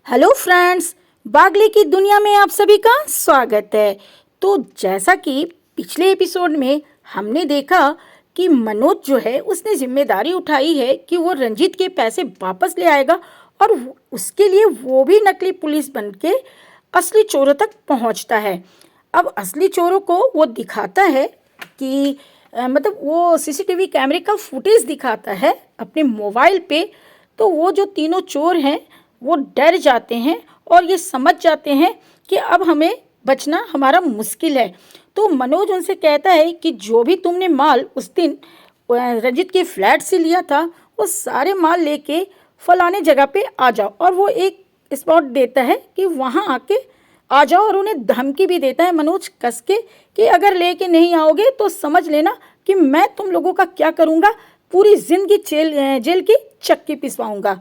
Hello friends, Bagle की दुनिया में आप सभी का स्वागत है। तो जैसा कि पिछले एपिसोड में हमने देखा कि मनोज जो है उसने जिम्मेदारी उठाई है कि वो रंजीत के पैसे वापस ले आएगा और उसके लिए वो भी नकली पुलिस बन के असली चोरों तक पहुंचता है। अब असली चोरों को वो दिखाता है कि मतलब वो सीसीटीवी कैमरे का फुटेज दिखाता है अपने मोबाइल पे। तो वो जो तीनों चोर हैं वो डर जाते हैं और ये समझ जाते हैं कि अब हमें बचना हमारा मुश्किल है। तो मनोज उनसे कहता है कि जो भी तुमने माल उस दिन रंजित के फ्लैट से लिया था वो सारे माल लेके फलाने जगह पे आ जाओ। और वो एक स्पॉट देता है कि वहाँ आके आ जाओ और उन्हें धमकी भी देता है मनोज कस के कि अगर लेके नहीं आओगे तो समझ लेना कि मैं तुम लोगों का क्या करूँगा, पूरी जिंदगी जेल की चक्की पिसवाऊंगा।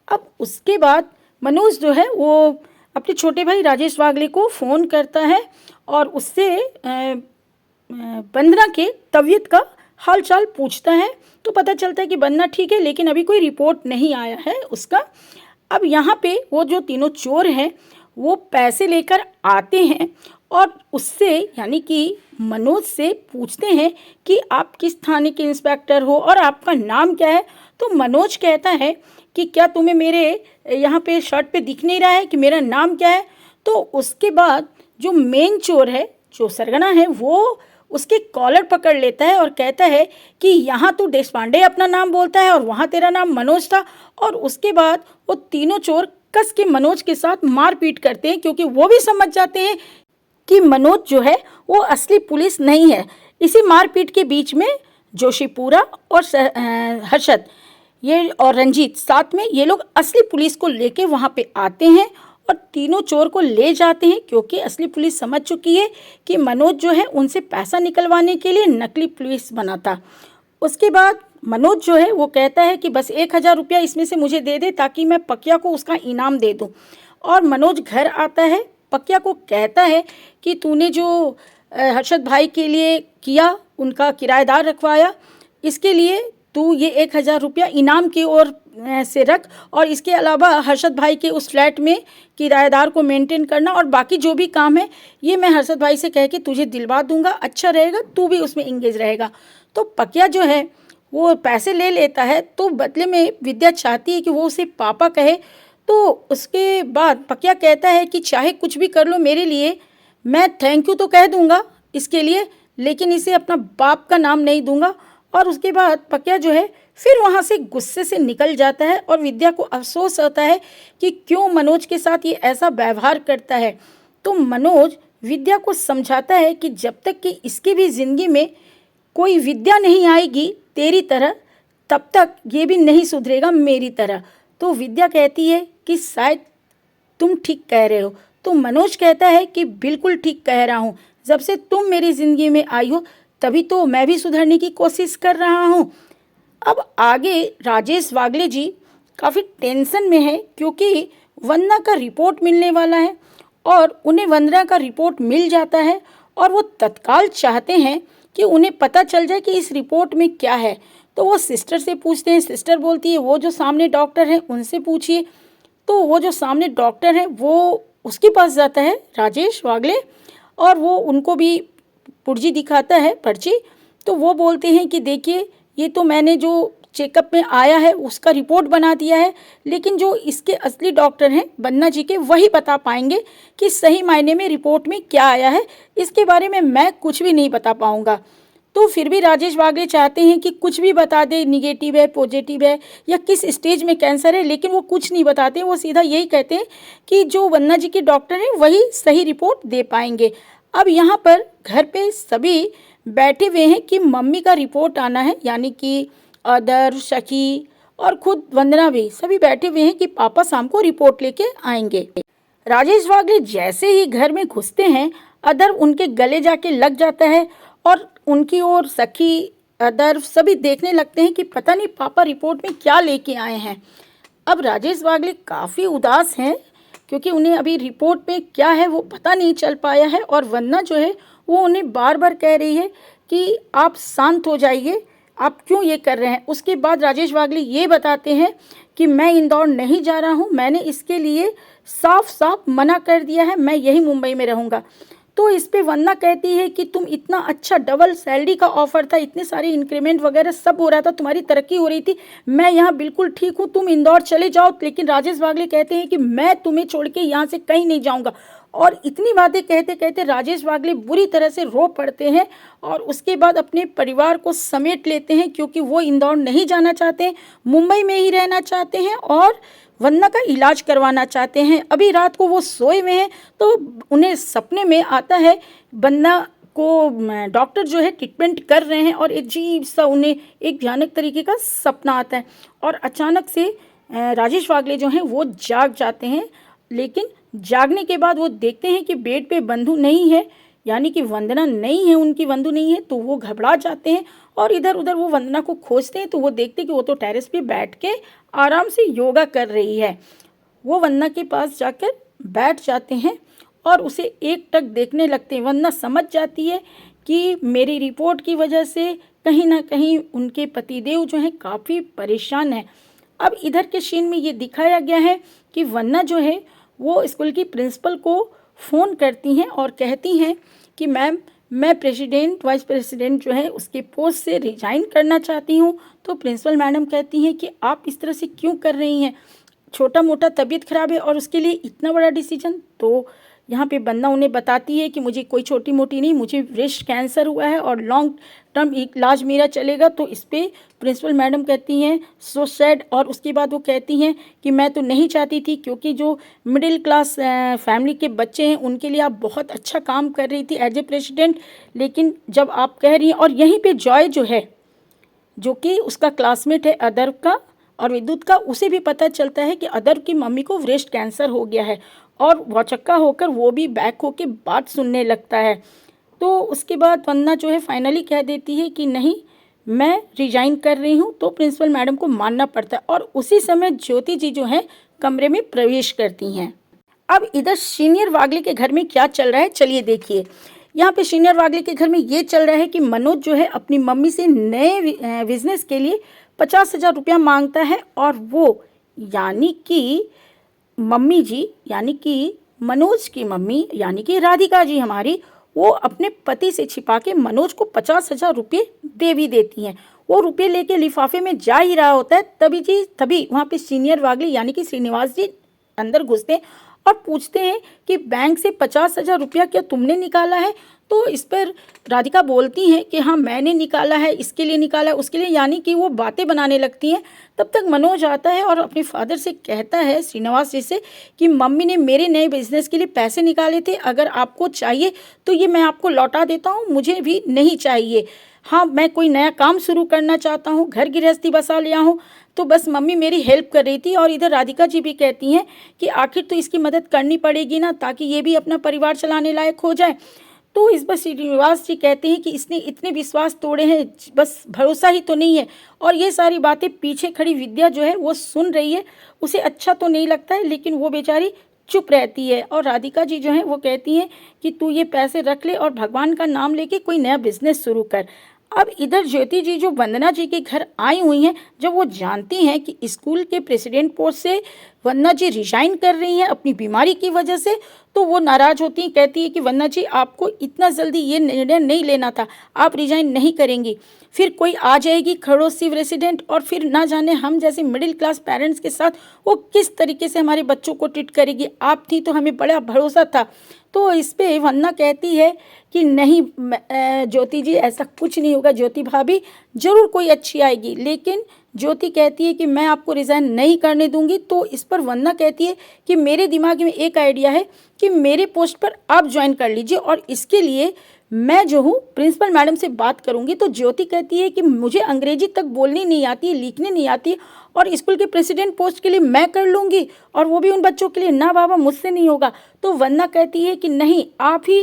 अब उसके बाद मनोज जो है वो अपने छोटे भाई राजेश वागले को फ़ोन करता है और उससे वंदना के तबीयत का हाल चाल पूछता है। तो पता चलता है कि वंदना ठीक है, लेकिन अभी कोई रिपोर्ट नहीं आया है उसका। अब यहाँ पे वो जो तीनों चोर हैं वो पैसे लेकर आते हैं और उससे यानी कि मनोज से पूछते हैं कि आप किस थाने के इंस्पेक्टर हो और आपका नाम क्या है। तो मनोज कहता है कि क्या तुम्हें मेरे यहाँ पे शर्ट पे दिख नहीं रहा है कि मेरा नाम क्या है। तो उसके बाद जो मेन चोर है, जो सरगना है, वो उसके कॉलर पकड़ लेता है और कहता है कि यहाँ तो देश पांडे अपना नाम बोलता है और वहाँ तेरा नाम मनोज था। और उसके बाद वो तीनों चोर कस के मनोज के साथ मारपीट करते हैं, क्योंकि वो भी समझ जाते हैं कि मनोज जो है वो असली पुलिस नहीं है। इसी मारपीट के बीच में जोशीपुरा और हर्षद ये और रंजीत साथ में ये लोग असली पुलिस को लेके वहाँ पे आते हैं और तीनों चोर को ले जाते हैं, क्योंकि असली पुलिस समझ चुकी है कि मनोज जो है उनसे पैसा निकलवाने के लिए नकली पुलिस बना था। उसके बाद मनोज जो है वो कहता है कि बस 1,000 रुपया इसमें से मुझे दे दे ताकि मैं पकिया को उसका इनाम दे दूँ। और मनोज घर आता है, पकिया को कहता है कि तूने जो हर्षद भाई के लिए किया, उनका किराएदार रखवाया, इसके लिए तू ये 1,000 रुपया इनाम की ओर से रख और इसके अलावा हर्षद भाई के उस फ्लैट में किराएदार को मेंटेन करना और बाकी जो भी काम है ये मैं हर्षद भाई से कह के तुझे दिलवा दूंगा, अच्छा रहेगा, तू भी उसमें इंगेज रहेगा। तो पकिया जो है वो पैसे ले लेता है। तो बदले में विद्या चाहती है कि वो उसे पापा कहे। तो उसके बाद पकिया कहता है कि चाहे कुछ भी कर लो मेरे लिए, मैं थैंक यू तो कह दूंगा इसके लिए, लेकिन इसे अपना बाप का नाम नहीं दूंगा। और उसके बाद पकिया जो है फिर वहाँ से गुस्से से निकल जाता है और विद्या को अफसोस होता है कि क्यों मनोज के साथ ये ऐसा व्यवहार करता है। तो मनोज विद्या को समझाता है कि जब तक कि इसकी भी ज़िंदगी में कोई विद्या नहीं आएगी तेरी तरह, तब तक ये भी नहीं सुधरेगा मेरी तरह। तो विद्या कहती है कि शायद तुम ठीक कह रहे हो। तो मनोज कहता है कि बिल्कुल ठीक कह रहा हूँ, जब से तुम मेरी ज़िंदगी में आई हो तभी तो मैं भी सुधरने की कोशिश कर रहा हूँ। अब आगे राजेश वागले जी काफ़ी टेंशन में है, क्योंकि वंदना का रिपोर्ट मिलने वाला है और उन्हें वंदना का रिपोर्ट मिल जाता है और वो तत्काल चाहते हैं कि उन्हें पता चल जाए कि इस रिपोर्ट में क्या है। तो वो सिस्टर से पूछते हैं, सिस्टर बोलती है वो जो सामने डॉक्टर हैं उनसे पूछिए। तो वो जो सामने डॉक्टर हैं वो उसके पास जाता है राजेश वागले और वो उनको भी पुर्जी दिखाता है, पर्ची। तो वो बोलते हैं कि देखिए ये तो मैंने जो चेकअप में आया है उसका रिपोर्ट बना दिया है, लेकिन जो इसके असली डॉक्टर हैं वंदना जी के, वही बता पाएंगे कि सही मायने में रिपोर्ट में क्या आया है। इसके बारे में मैं कुछ भी नहीं बता पाऊँगा। तो फिर भी राजेश वागले चाहते हैं कि कुछ भी बता दे, निगेटिव है, पॉजिटिव है या किस स्टेज में कैंसर है, लेकिन वो कुछ नहीं बताते। वो सीधा यही कहते हैं कि जो वंदना जी के डॉक्टर हैं वही सही रिपोर्ट दे पाएंगे। अब यहाँ पर घर पे सभी बैठे हुए हैं कि मम्मी का रिपोर्ट आना है, यानी कि अदर, शकी और खुद वंदना भी सभी बैठे हुए हैं कि पापा शाम को रिपोर्ट लेके आएंगे। राजेश वागले जैसे ही घर में घुसते हैं अदर उनके गले जाके लग जाता है और उनकी ओर सखी, अदर सभी देखने लगते हैं कि पता नहीं पापा रिपोर्ट में क्या लेके आए हैं। अब राजेश वागले काफ़ी उदास हैं, क्योंकि उन्हें अभी रिपोर्ट में क्या है वो पता नहीं चल पाया है और वंदना जो है वो उन्हें बार बार कह रही है कि आप शांत हो जाइए, आप क्यों ये कर रहे हैं। उसके बाद राजेश वागले ये बताते हैं कि मैं इंदौर नहीं जा रहा हूँ, मैंने इसके लिए साफ साफ मना कर दिया है, मैं यही मुंबई में रहूँगा। तो इस पे वंदना कहती है कि तुम इतना अच्छा डबल सैलरी का ऑफर था, इतने सारे इंक्रीमेंट वगैरह सब हो रहा था, तुम्हारी तरक्की हो रही थी, मैं यहाँ बिल्कुल ठीक हूँ, तुम इंदौर चले जाओ। लेकिन राजेश वागले कहते हैं कि मैं तुम्हें छोड़ के यहाँ से कहीं नहीं जाऊँगा। और इतनी बातें कहते कहते राजेश वागले बुरी तरह से रो पड़ते हैं और उसके बाद अपने परिवार को समेट लेते हैं, क्योंकि वो इंदौर नहीं जाना चाहते हैं, मुंबई में ही रहना चाहते हैं और वंदना का इलाज करवाना चाहते हैं। अभी रात को वो सोए हुए हैं तो उन्हें सपने में आता है वंदना को डॉक्टर जो है ट्रीटमेंट कर रहे हैं और अजीब सा उन्हें एक भयानक तरीके का सपना आता है और अचानक से राजेश वागले जो हैं वो जाग जाते हैं। लेकिन जागने के बाद वो देखते हैं कि बेड पे बंधु नहीं है, यानी कि वंदना नहीं है, उनकी बंधु नहीं है। तो वो घबरा जाते हैं और इधर उधर वो वंदना को खोजते हैं तो वो देखते हैं कि वो तो टेरेस पे बैठ के आराम से योगा कर रही है। वो वंदना के पास जाकर बैठ जाते हैं और उसे एकटक देखने लगते हैं। वंदना समझ जाती है कि मेरी रिपोर्ट की वजह से कहीं ना कहीं उनके पतिदेव जो हैं काफ़ी परेशान हैं। अब इधर के सीन में ये दिखाया गया है कि वंदना जो है वो स्कूल की प्रिंसिपल को फ़ोन करती हैं और कहती हैं कि मैम मैं प्रेसिडेंट वाइस प्रेसिडेंट जो है उसके पोस्ट से रिजाइन करना चाहती हूँ। तो प्रिंसिपल मैडम कहती हैं कि आप इस तरह से क्यों कर रही हैं, छोटा मोटा तबीयत खराब है और उसके लिए इतना बड़ा डिसीजन। तो यहाँ पे वंदना उन्हें बताती है कि मुझे कोई छोटी मोटी नहीं, मुझे ब्रेस्ट कैंसर हुआ है और लॉन्ग टर्म इलाज मेरा चलेगा। तो इस पर प्रिंसिपल मैडम कहती हैं सो सैड। और उसके बाद वो कहती हैं कि मैं तो नहीं चाहती थी, क्योंकि जो मिडिल क्लास फैमिली के बच्चे हैं उनके लिए आप बहुत अच्छा काम कर रही थी एज ए प्रेसिडेंट, लेकिन जब आप कह रही हैं। और यहीं पर जॉय जो है, जो कि उसका क्लासमेट है अदर का और विद्युत का, उसे भी पता चलता है कि अदर की मम्मी को ब्रेस्ट कैंसर हो गया है और वचक्का होकर वो भी बैक होकर बात सुनने लगता है। तो उसके बाद वंदना जो है फाइनली कह देती है कि नहीं मैं रिजाइन कर रही हूँ। तो प्रिंसिपल मैडम को मानना पड़ता है और उसी समय ज्योति जी जो है कमरे में प्रवेश करती हैं। अब इधर सीनियर वागले के घर में क्या चल रहा है चलिए देखिए। यहाँ पे सीनियर वागले के घर में ये चल रहा है कि मनोज जो है अपनी मम्मी से नए बिजनेस के लिए 50,000 रुपया मांगता है और वो यानी कि मम्मी जी यानी कि मनोज की मम्मी यानी कि राधिका जी हमारी, वो अपने पति से छिपा के मनोज को 50,000 रुपये दे भी देती हैं। वो रुपये लेके लिफाफे में जा ही रहा होता है तभी वहाँ पे सीनियर वागले यानी कि श्रीनिवास जी अंदर घुसते हैं और पूछते हैं कि बैंक से 50,000 रुपया क्या तुमने निकाला है। तो इस पर राधिका बोलती हैं कि हाँ मैंने निकाला है, इसके लिए निकाला है, उसके लिए, यानी कि वो बातें बनाने लगती हैं। तब तक मनोज आता है और अपने फादर से कहता है श्रीनिवास जी से कि मम्मी ने मेरे नए बिजनेस के लिए पैसे निकाले थे, अगर आपको चाहिए तो ये मैं आपको लौटा देता हूँ, मुझे भी नहीं चाहिए। हाँ मैं कोई नया काम शुरू करना चाहता हूँ, घर गृहस्थी बसा लिया हूँ, तो बस मम्मी मेरी हेल्प कर रही थी। और इधर राधिका जी भी कहती हैं कि आखिर तो इसकी मदद करनी पड़ेगी ना, ताकि ये भी अपना परिवार चलाने लायक हो जाए। तो इस पर श्रीनिवास जी कहते हैं कि इसने इतने विश्वास तोड़े हैं, बस भरोसा ही तो नहीं है। और ये सारी बातें पीछे खड़ी विद्या जो है वो सुन रही है, उसे अच्छा तो नहीं लगता है, लेकिन वो बेचारी चुप रहती है। और राधिका जी जो हैं वो कहती हैं कि तू ये पैसे रख ले और भगवान का नाम लेके कोई नया बिजनेस शुरू कर। अब इधर ज्योति जी जो वंदना जी के घर आई हुई हैं, जब वो जानती हैं कि स्कूल के प्रेसिडेंट पोस्ट से वंदना जी रिजाइन कर रही हैं अपनी बीमारी की वजह से, तो वो नाराज़ होती हैं। कहती है कि वंदना जी आपको इतना जल्दी ये निर्णय नहीं लेना था, आप रिजाइन नहीं करेंगी, फिर कोई आ जाएगी खड़ोस सी रेसिडेंट और फिर ना जाने हम जैसे मिडिल क्लास पेरेंट्स के साथ वो किस तरीके से हमारे बच्चों को ट्रीट करेगी, आप थी तो हमें बड़ा भरोसा था। तो इस पे वंदना कहती है कि नहीं ज्योति जी ऐसा कुछ नहीं होगा, ज्योति भाभी ज़रूर कोई अच्छी आएगी। लेकिन ज्योति कहती है कि मैं आपको रिज़ाइन नहीं करने दूंगी। तो इस पर वंदना कहती है कि मेरे दिमाग में एक आइडिया है कि मेरे पोस्ट पर आप ज्वाइन कर लीजिए और इसके लिए मैं जो हूँ प्रिंसिपल मैडम से बात करूँगी। तो ज्योति कहती है कि मुझे अंग्रेजी तक बोलनी नहीं आती, लिखने नहीं आती और स्कूल के प्रेसिडेंट पोस्ट के लिए मैं कर लूँगी और वो भी उन बच्चों के लिए, ना बाबा मुझसे नहीं होगा। तो वंदना कहती है कि नहीं आप ही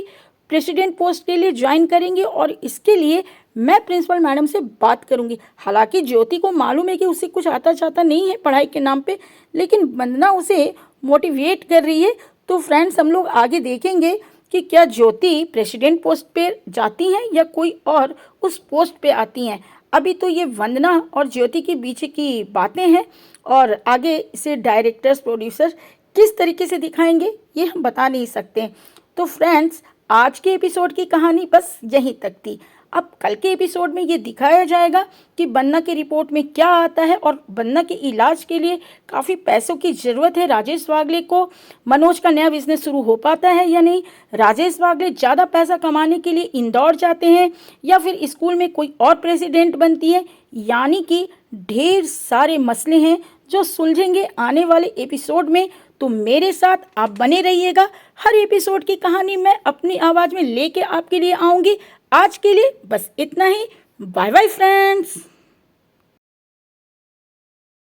प्रेसिडेंट पोस्ट के लिए ज्वाइन करेंगे और इसके लिए मैं प्रिंसिपल मैडम से बात करूंगी। हालांकि ज्योति को मालूम है कि उसे कुछ आता चाहता नहीं है पढ़ाई के नाम पे, लेकिन वंदना उसे मोटिवेट कर रही है। तो फ्रेंड्स हम लोग आगे देखेंगे कि क्या ज्योति प्रेसिडेंट पोस्ट पे जाती हैं या कोई और उस पोस्ट पे आती हैं। अभी तो ये वंदना और ज्योति के बीच की बातें हैं, और आगे इसे डायरेक्टर्स प्रोड्यूसर किस तरीके से दिखाएंगे ये हम बता नहीं सकते। तो फ्रेंड्स, आज के एपिसोड की कहानी बस यहीं तक थी। अब कल के एपिसोड में ये दिखाया जाएगा कि बन्ना की रिपोर्ट में क्या आता है, और बन्ना के इलाज के लिए काफ़ी पैसों की ज़रूरत है राजेश वागले को। मनोज का नया बिजनेस शुरू हो पाता है या नहीं, राजेश वागले ज़्यादा पैसा कमाने के लिए इंदौर जाते हैं या फिर स्कूल में कोई और प्रेसिडेंट बनती है। यानी कि ढेर सारे मसले हैं जो सुलझेंगे आने वाले एपिसोड में। तो मेरे साथ आप बने रहिएगा, हर एपिसोड की कहानी मैं अपनी आवाज़ में लेके आपके लिए आऊँगी। आज के लिए बस इतना ही। Bye bye friends.